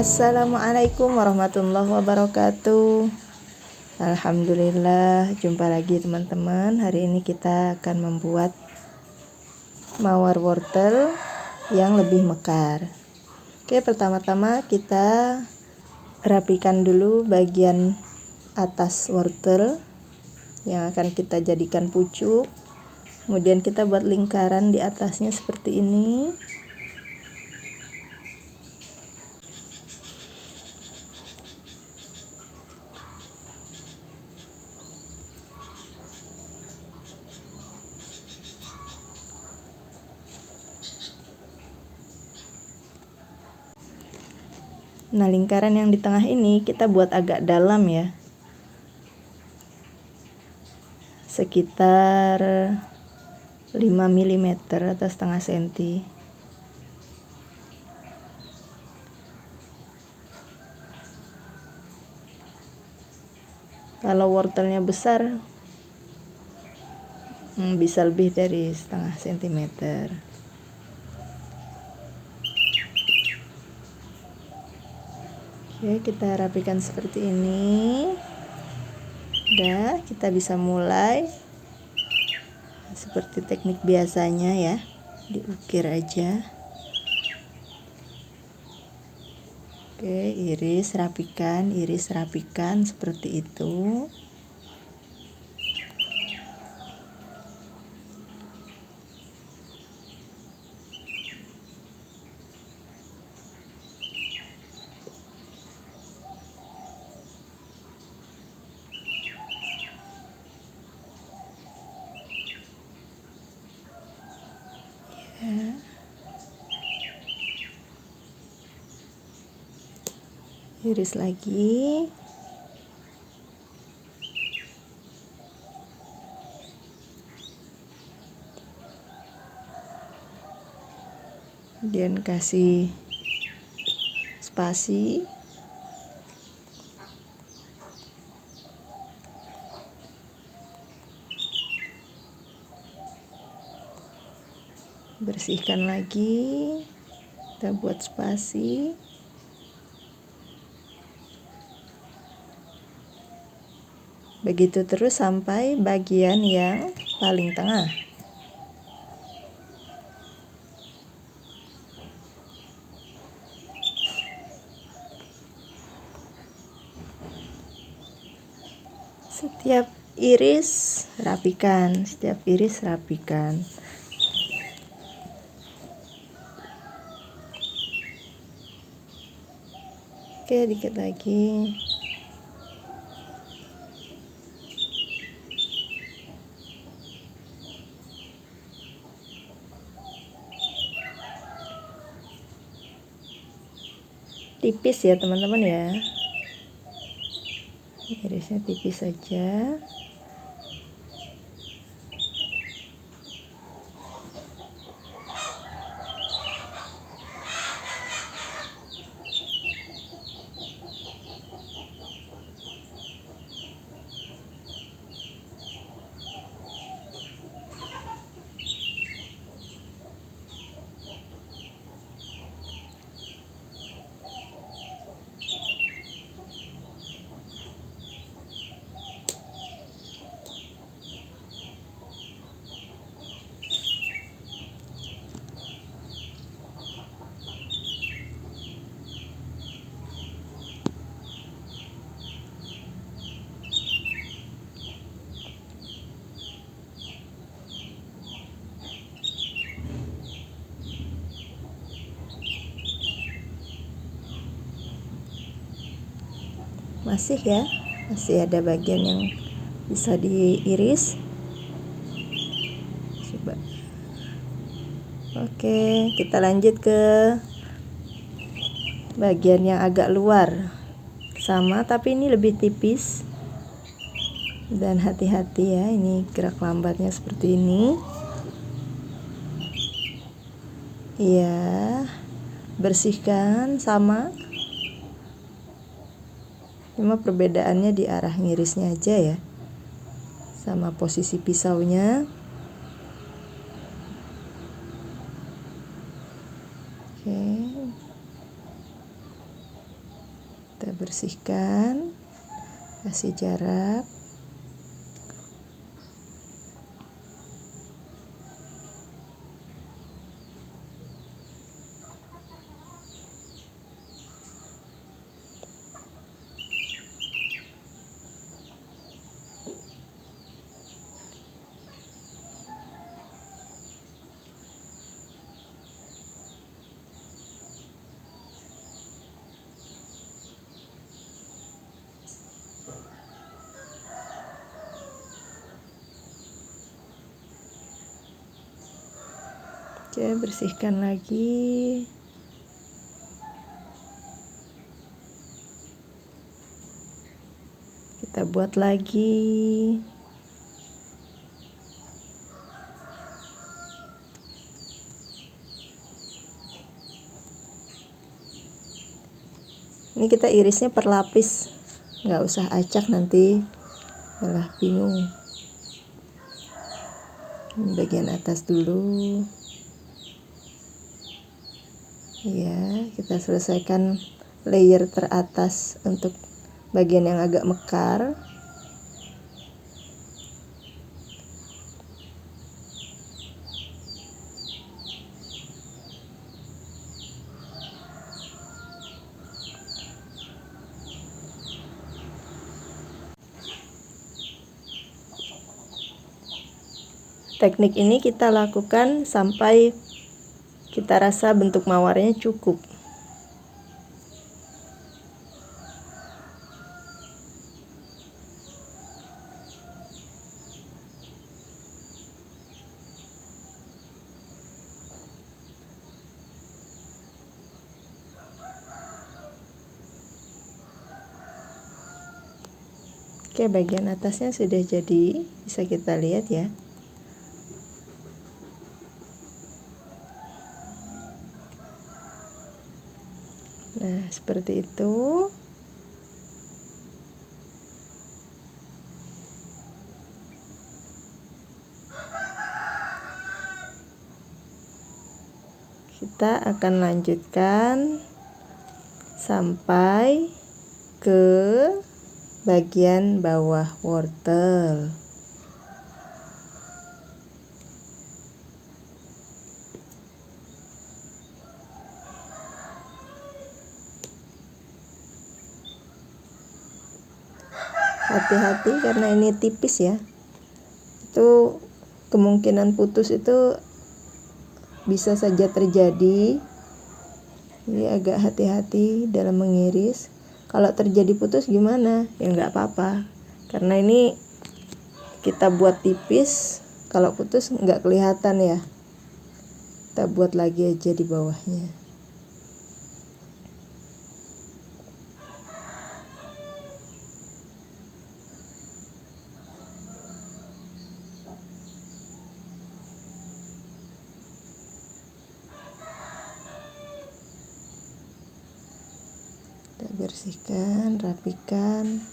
Assalamualaikum warahmatullahi wabarakatuh. Alhamdulillah, jumpa lagi teman-teman. Hari ini kita akan membuat mawar wortel yang lebih mekar. Oke, pertama-tama kita rapikan dulu bagian atas wortel yang akan kita jadikan pucuk. Kemudian kita buat lingkaran di atasnya seperti ini. Nah, lingkaran yang di tengah ini kita buat agak dalam ya, sekitar 5 mm atau setengah senti. Kalau wortelnya besar bisa lebih dari setengah sentimeter. Oke, kita rapikan seperti ini. Udah, kita bisa mulai seperti teknik biasanya ya, diukir aja. Oke, iris rapikan seperti itu. Iris lagi. Kemudian kasih spasi. Bersihkan lagi. Kita buat spasi. Begitu terus sampai bagian yang paling tengah. Setiap iris rapikan. Oke, dikit lagi. Tipis ya teman-teman ya, irisnya tipis saja. Masih ada bagian yang bisa diiris. Coba. Oke, kita lanjut ke bagian yang agak luar. Sama, tapi ini lebih tipis. Dan hati-hati ya, ini gerak lambatnya seperti ini. Iya, bersihkan sama. Cuma perbedaannya di arah ngirisnya aja ya, sama posisi pisaunya. Oke. Kita bersihkan, kasih jarak. Oke, bersihkan lagi. Kita buat lagi. Ini kita irisnya per lapis, nggak usah acak, nanti malah bingung. Bagian atas dulu. Ya, kita selesaikan layer teratas untuk bagian yang agak mekar. Teknik ini kita lakukan sampai kita rasa bentuk mawarnya cukup. Oke, bagian atasnya sudah jadi, bisa kita lihat ya. Nah, seperti itu. Kita akan lanjutkan sampai ke bagian bawah wortel. Hati-hati karena ini tipis ya, itu kemungkinan putus itu bisa saja terjadi. Jadi agak hati-hati dalam mengiris. Kalau terjadi putus gimana? Ya nggak apa-apa, karena ini kita buat tipis. Kalau putus nggak kelihatan ya. Kita buat lagi aja di bawahnya. Kita bersihkan, rapikan.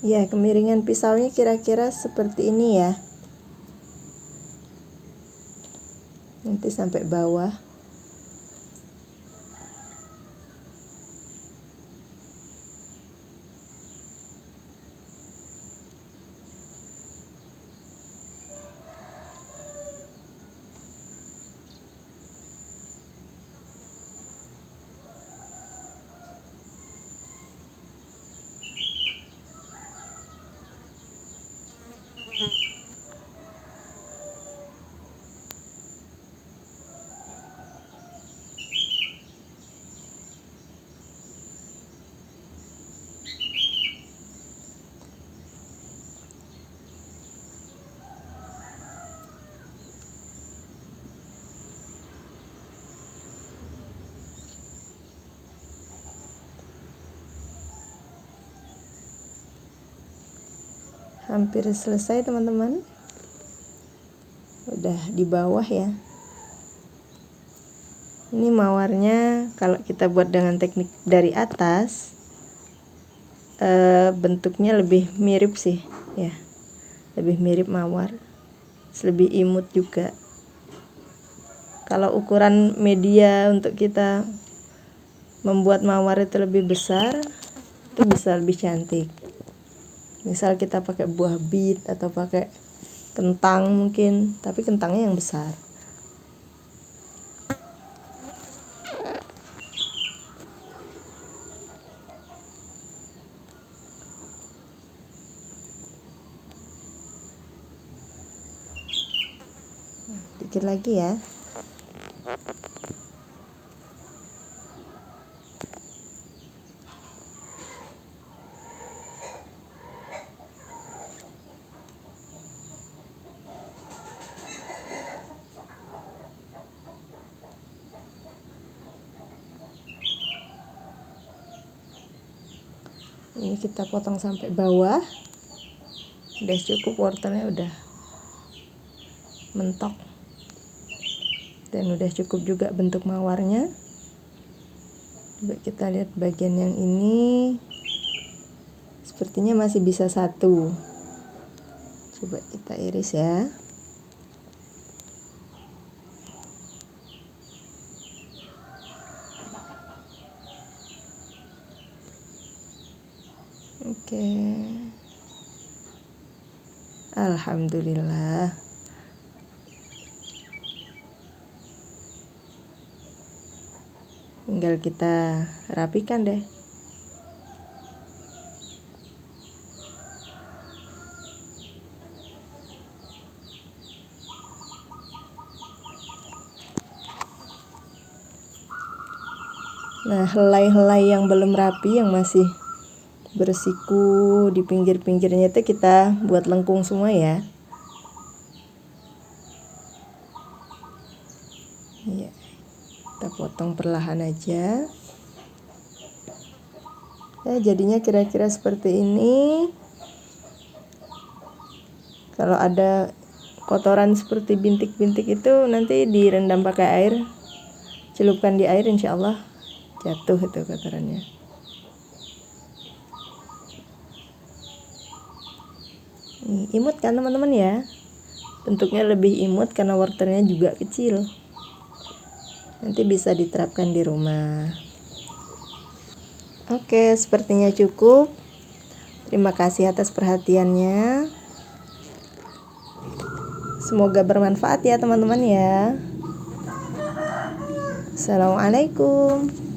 Ya, kemiringan pisaunya kira-kira seperti ini ya. Nanti sampai bawah. hampir selesai teman-teman. Udah di bawah ya. Ini mawarnya kalau kita buat dengan teknik dari atas, bentuknya lebih mirip sih ya, lebih mirip mawar, lebih imut juga. Kalau ukuran media untuk kita membuat mawar itu lebih besar, itu bisa lebih cantik. Misal kita pakai buah bit atau pakai kentang mungkin, tapi kentangnya yang besar. Dikit lagi ya. Ini kita potong sampai bawah. Udah cukup, wortelnya udah mentok. Dan udah cukup juga bentuk mawarnya. Coba kita lihat bagian yang ini. Sepertinya masih bisa satu. Coba kita iris ya. Oke. Alhamdulillah. Tinggal kita rapikan deh. Nah, helai-helai yang belum rapi, yang masih bersiku di pinggir-pinggirnya itu kita buat lengkung semua ya. Iya, kita potong perlahan aja. Ya, jadinya kira-kira seperti ini. Kalau ada kotoran seperti bintik-bintik itu nanti direndam pakai air, celupkan di air, insya Allah jatuh itu kotorannya. Imut kan teman-teman ya, bentuknya lebih imut karena wortelnya juga kecil. Nanti bisa diterapkan di rumah. Oke, sepertinya cukup. Terima kasih atas perhatiannya. Semoga bermanfaat ya teman-teman ya. Assalamualaikum.